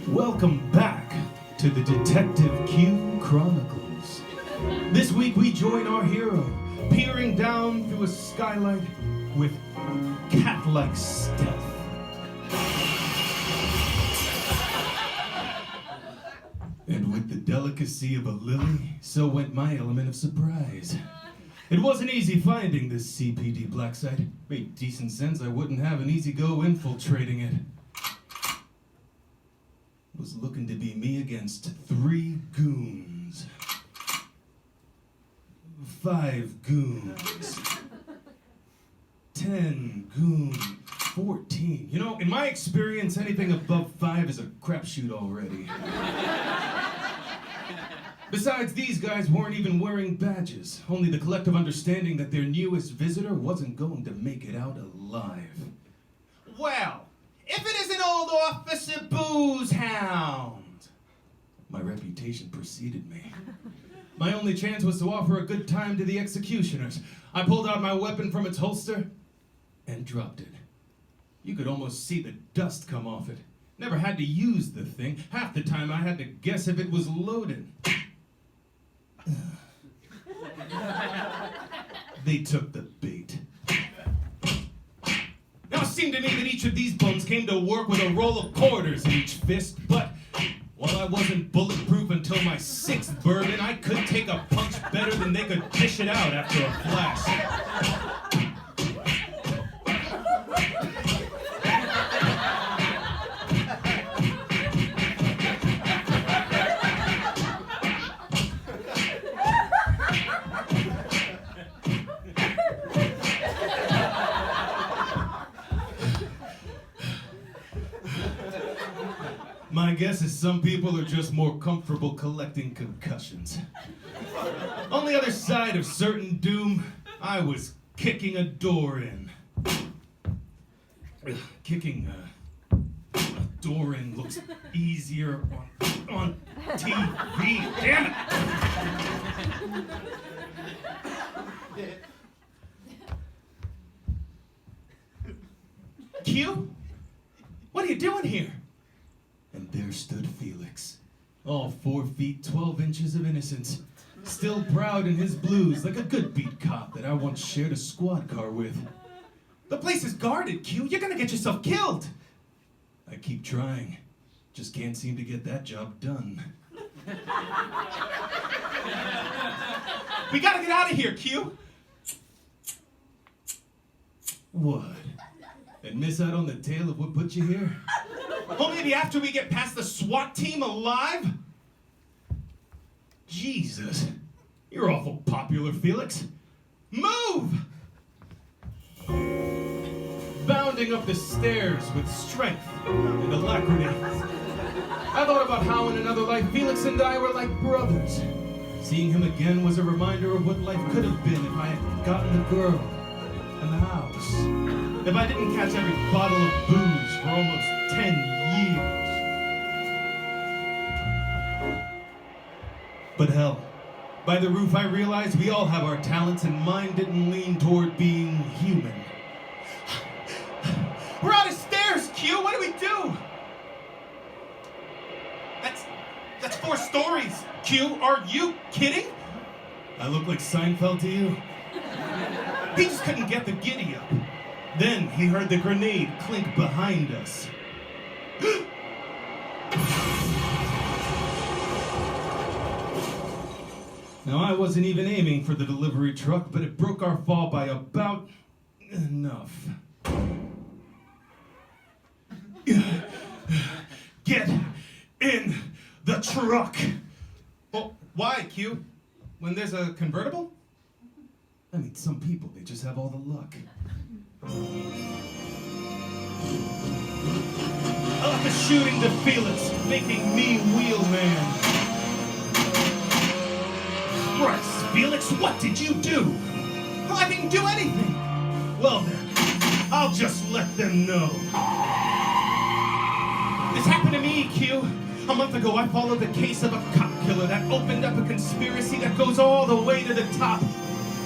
Welcome back to the Detective Q Chronicles. This week we join our hero, peering down through a skylight with cat-like stealth. And with the delicacy of a lily, so went my element of surprise. It wasn't easy finding this CPD black site. Made decent sense I wouldn't have an easy go infiltrating it. It was looking to be me against 3 goons. 5 goons. 10 goons. 14. You know, in my experience, anything above 5 is a crapshoot already. Besides, these guys weren't even wearing badges, only the collective understanding that their newest visitor wasn't going to make it out alive. Well, if it isn't old Officer Boozehound! My reputation preceded me. My only chance was to offer a good time to the executioners. I pulled out my weapon from its holster and dropped it. You could almost see the dust come off it. Never had to use the thing. Half the time I had to guess if it was loaded. They took the bait. Now it seemed to me that each of these bums came to work with a roll of quarters in each fist, but while I wasn't bulletproof until my 6th bourbon, I could take a punch better than they could dish it out after a flash. My guess is some people are just more comfortable collecting concussions. On the other side of certain doom, I was kicking a door in. Kicking a door in looks easier on TV. Damn it! Q? What are you doing here? And there stood Felix, all 4 feet 12 inches of innocence, still proud in his blues like a good beat cop that I once shared a squad car with. The place is guarded, Q. You're gonna get yourself killed. I keep trying, just can't seem to get that job done. We gotta get out of here, Q. What? And miss out on the tale of what put you here? Well, maybe after we get past the SWAT team alive? Jesus, you're awful popular, Felix. Move! Bounding up the stairs with strength and alacrity. I thought about how in another life Felix and I were like brothers. Seeing him again was a reminder of what life could have been if I had gotten the girl and the house. If I didn't catch every bottle of booze for almost 10 years. But hell, by the roof I realized we all have our talents and mine didn't lean toward being human. We're out of stairs, Q! What do we do? That's 4 stories, Q! Are you kidding? I look like Seinfeld to you? He just couldn't get the giddy up. Then he heard the grenade clink behind us. Now, I wasn't even aiming for the delivery truck, but it broke our fall by about enough. Get in the truck! Well, why, Q? When there's a convertible? I mean, some people, they just have all the luck. Up the shooting to Felix, making me wheelman. Christ, Felix, what did you do? Well, I didn't do anything. Well then, I'll just let them know. This happened to me, Q. A month ago, I followed the case of a cop killer that opened up a conspiracy that goes all the way to the top.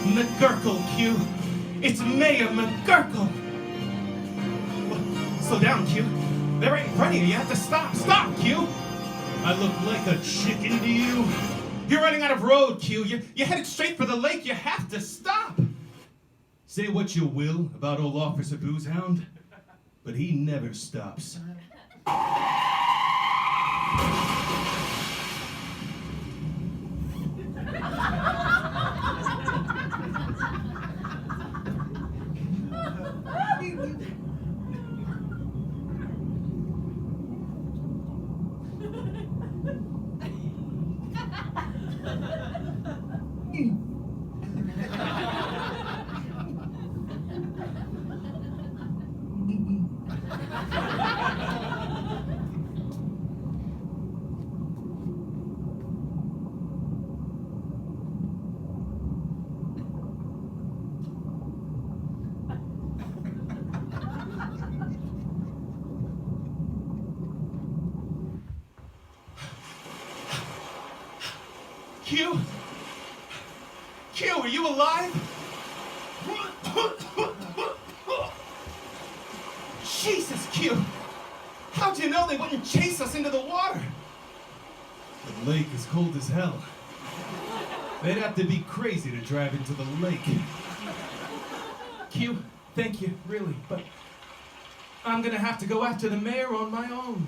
McGurkle, Q. It's Mayor McGurkle. Slow down, Q. There ain't running. You have to stop. Stop, Q. I look like a chicken to you. You're running out of road, Q. You're headed straight for the lake. You have to stop. Say what you will about old Officer Boozehound, but he never stops. Q? Q, are you alive? Jesus, Q! How'd you know they wouldn't chase us into the water? The lake is cold as hell. They'd have to be crazy to drive into the lake. Q, thank you, really, but I'm gonna have to go after the mayor on my own.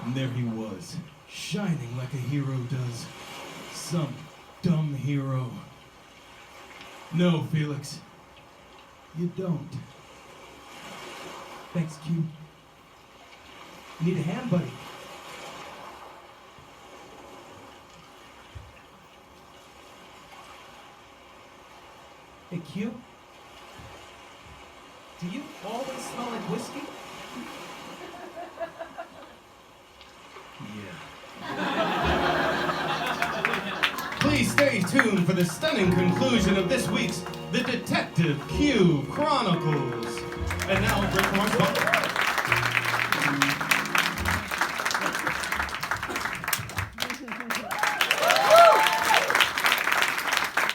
And there he was, shining like a hero does. Some dumb hero. No, Felix, you don't. Thanks, Q. Need a hand, buddy? Hey, Q? Do you always smell like whiskey? Yeah. Please stay tuned for the stunning conclusion of this week's The Detective Q Chronicles. And now, Rick Marshall.